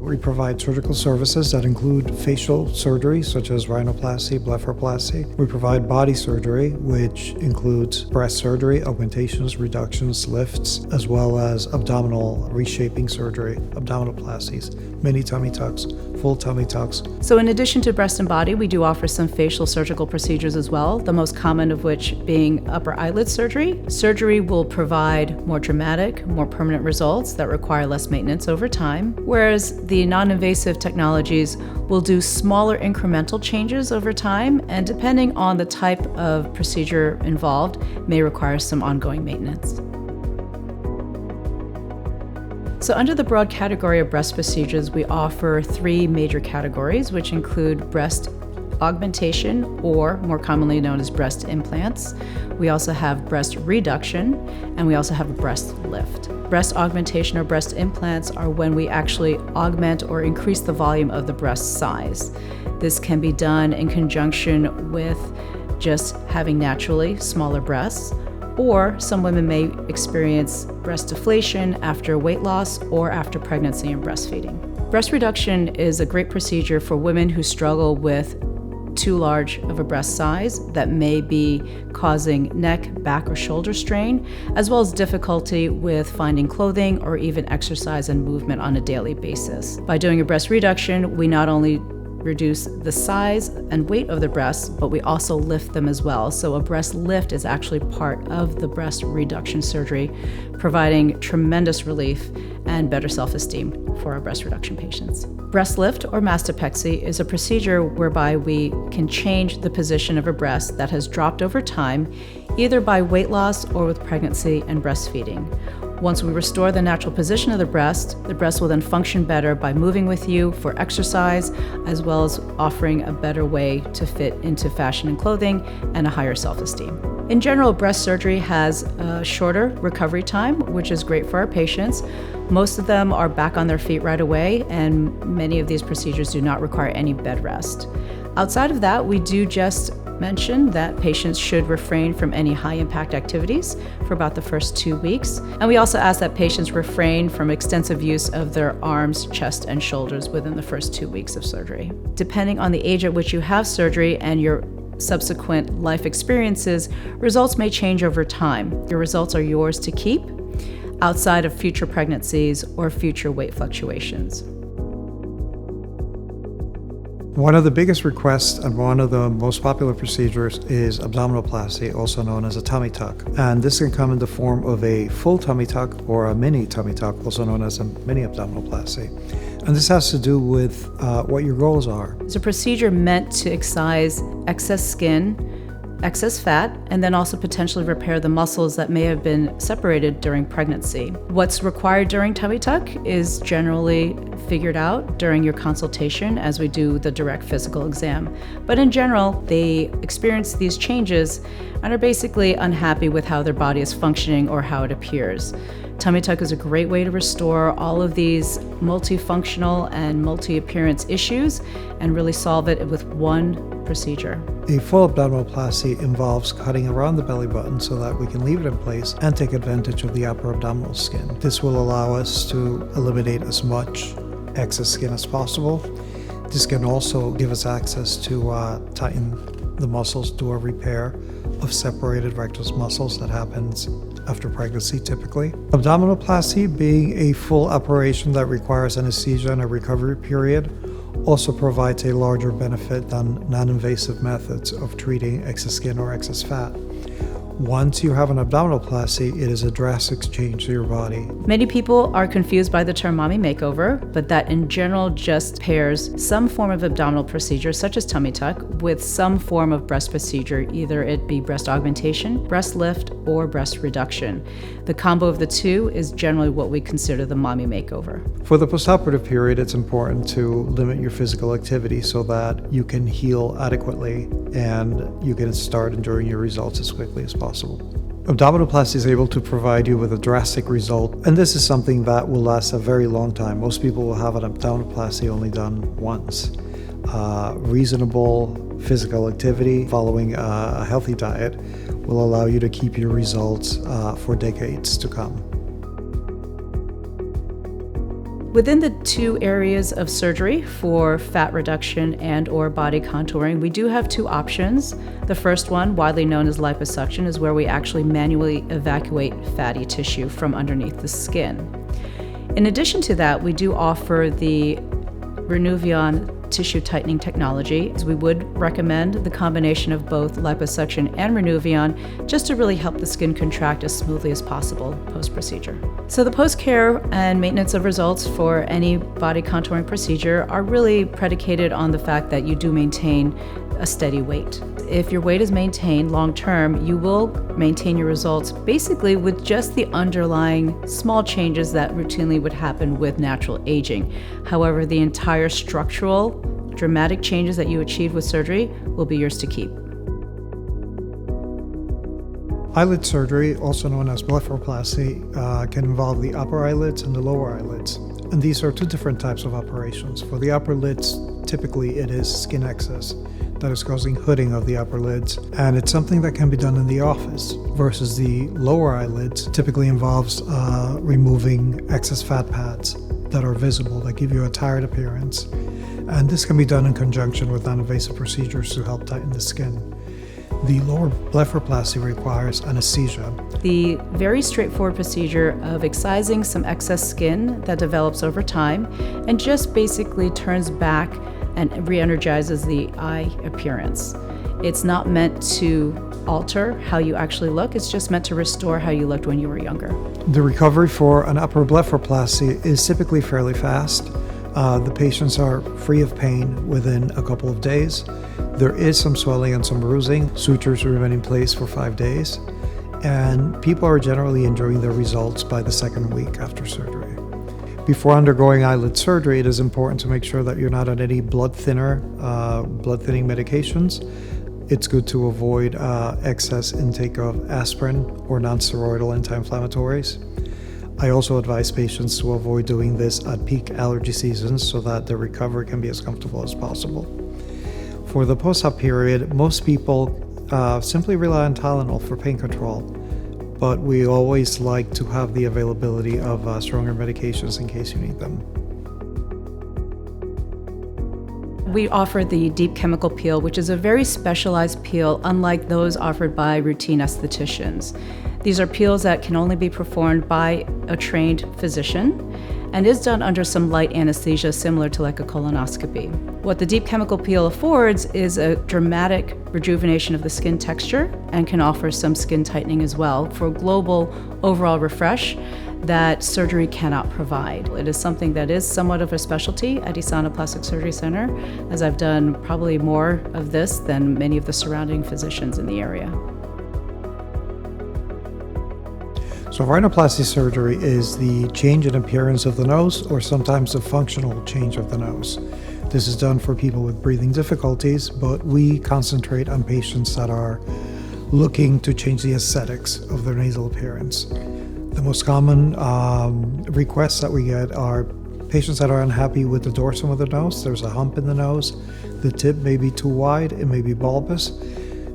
We provide surgical services that include facial surgery, such as rhinoplasty, blepharoplasty. We provide body surgery, which includes breast surgery, augmentations, reductions, lifts, as well as abdominal reshaping surgery, abdominoplasties, mini tummy tucks, full tummy tucks. So in addition to breast and body, we do offer some facial surgical procedures as well, the most common of which being upper eyelid surgery. Surgery will provide more dramatic, more permanent results that require less maintenance over time, whereas the non-invasive technologies will do smaller incremental changes over time, and depending on the type of procedure involved, may require some ongoing maintenance. So under the broad category of breast procedures, we offer three major categories, which include breast augmentation, or more commonly known as breast implants. We also have breast reduction, and we also have a breast lift. Breast augmentation or breast implants are when we actually augment or increase the volume of the breast size. This can be done in conjunction with just having naturally smaller breasts, or some women may experience breast deflation after weight loss or after pregnancy and breastfeeding. Breast reduction is a great procedure for women who struggle with too large of a breast size that may be causing neck, back, or shoulder strain, as well as difficulty with finding clothing or even exercise and movement on a daily basis. By doing a breast reduction, we not only reduce the size and weight of the breasts, but we also lift them as well. So a breast lift is actually part of the breast reduction surgery, providing tremendous relief and better self-esteem for our breast reduction patients. Breast lift or mastopexy is a procedure whereby we can change the position of a breast that has dropped over time, either by weight loss or with pregnancy and breastfeeding. Once we restore the natural position of the breast will then function better by moving with you for exercise, as well as offering a better way to fit into fashion and clothing and a higher self-esteem. In general, breast surgery has a shorter recovery time, which is great for our patients. Most of them are back on their feet right away, and many of these procedures do not require any bed rest. Outside of that, we do just mention that patients should refrain from any high-impact activities for about the first 2 weeks. And we also ask that patients refrain from extensive use of their arms, chest, and shoulders within the first 2 weeks of surgery. Depending on the age at which you have surgery and your subsequent life experiences, results may change over time. Your results are yours to keep outside of future pregnancies or future weight fluctuations. One of the biggest requests and one of the most popular procedures is abdominoplasty, also known as a tummy tuck. And this can come in the form of a full tummy tuck or a mini tummy tuck, also known as a mini abdominoplasty. And this has to do with what your goals are. It's a procedure meant to excise excess skin, excess fat, and then also potentially repair the muscles that may have been separated during pregnancy. What's required during tummy tuck is generally figured out during your consultation as we do the direct physical exam. But in general, they experience these changes and are basically unhappy with how their body is functioning or how it appears. Tummy tuck is a great way to restore all of these multifunctional and multi-appearance issues and really solve it with one procedure. A full abdominoplasty involves cutting around the belly button so that we can leave it in place and take advantage of the upper abdominal skin. This will allow us to eliminate as much excess skin as possible. This can also give us access to tighten the muscles, do a repair of separated rectus muscles that happens after pregnancy typically. Abdominoplasty, being a full operation that requires anesthesia and a recovery period, also provides a larger benefit than non-invasive methods of treating excess skin or excess fat. Once you have an abdominoplasty, it is a drastic change to your body. Many people are confused by the term mommy makeover, but that in general just pairs some form of abdominal procedure, such as tummy tuck, with some form of breast procedure, either it be breast augmentation, breast lift, or breast reduction. The combo of the two is generally what we consider the mommy makeover. For the postoperative period, it's important to limit your physical activity so that you can heal adequately and you can start enjoying your results as quickly as possible. Abdominoplasty is able to provide you with a drastic result, and this is something that will last a very long time. Most people will have an abdominoplasty only done once. Reasonable physical activity following a healthy diet will allow you to keep your results for decades to come. Within the two areas of surgery for fat reduction and or body contouring, we do have two options. The first one, widely known as liposuction, is where we actually manually evacuate fatty tissue from underneath the skin. In addition to that, we do offer the Renuvion tissue tightening technology. We would recommend the combination of both liposuction and Renuvion just to really help the skin contract as smoothly as possible post-procedure. So the post-care and maintenance of results for any body contouring procedure are really predicated on the fact that you do maintain a steady weight. If your weight is maintained long-term, you will maintain your results basically with just the underlying small changes that routinely would happen with natural aging. However, the entire structural, dramatic changes that you achieve with surgery will be yours to keep. Eyelid surgery, also known as blepharoplasty, can involve the upper eyelids and the lower eyelids. And these are two different types of operations. For the upper lids, typically it is skin excess that is causing hooding of the upper lids, and it's something that can be done in the office, versus the lower eyelids typically involves removing excess fat pads that are visible, that give you a tired appearance. And this can be done in conjunction with non-invasive procedures to help tighten the skin. The lower blepharoplasty requires anesthesia. The very straightforward procedure of excising some excess skin that develops over time and just basically turns back and re-energizes the eye appearance. It's not meant to alter how you actually look, it's just meant to restore how you looked when you were younger. The recovery for an upper blepharoplasty is typically fairly fast. The patients are free of pain within a couple of days. There is some swelling and some bruising. Sutures remain in place for 5 days. And people are generally enjoying their results by the second week after surgery. Before undergoing eyelid surgery, it is important to make sure that you're not on any blood thinning medications. It's good to avoid excess intake of aspirin or non-steroidal anti-inflammatories. I also advise patients to avoid doing this at peak allergy seasons so that the recovery can be as comfortable as possible. For the post-op period, most people simply rely on Tylenol for pain control, but we always like to have the availability of stronger medications in case you need them. We offer the deep chemical peel, which is a very specialized peel, unlike those offered by routine estheticians. These are peels that can only be performed by a trained physician and is done under some light anesthesia similar to like a colonoscopy. What the deep chemical peel affords is a dramatic rejuvenation of the skin texture and can offer some skin tightening as well for a global overall refresh that surgery cannot provide. It is something that is somewhat of a specialty at ESANA Plastic Surgery Center, as I've done probably more of this than many of the surrounding physicians in the area. So rhinoplasty surgery is the change in appearance of the nose, or sometimes a functional change of the nose. This is done for people with breathing difficulties, but we concentrate on patients that are looking to change the aesthetics of their nasal appearance. The most common requests that we get are patients that are unhappy with the dorsum of the nose. There's a hump in the nose. The tip may be too wide, it may be bulbous.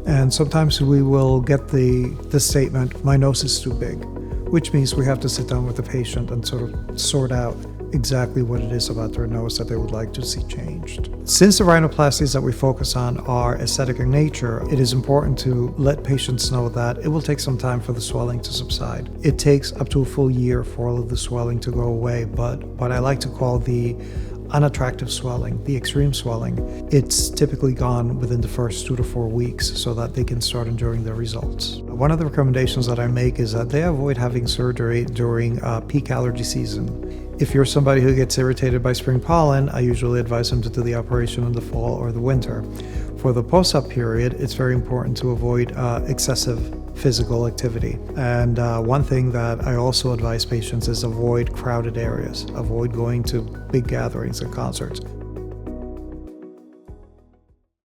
And sometimes we will get the statement, "My nose is too big," which means we have to sit down with the patient and sort of sort out exactly what it is about their nose that they would like to see changed. Since the rhinoplasties that we focus on are aesthetic in nature, it is important to let patients know that it will take some time for the swelling to subside. It takes up to a full year for all of the swelling to go away, but what I like to call the unattractive swelling, the extreme swelling, it's typically gone within the first 2 to 4 weeks so that they can start enjoying their results. One of the recommendations that I make is that they avoid having surgery during peak allergy season. If you're somebody who gets irritated by spring pollen, I usually advise them to do the operation in the fall or the winter. For the post-op period, it's very important to avoid excessive physical activity. And one thing that I also advise patients is avoid crowded areas. Avoid going to big gatherings and concerts.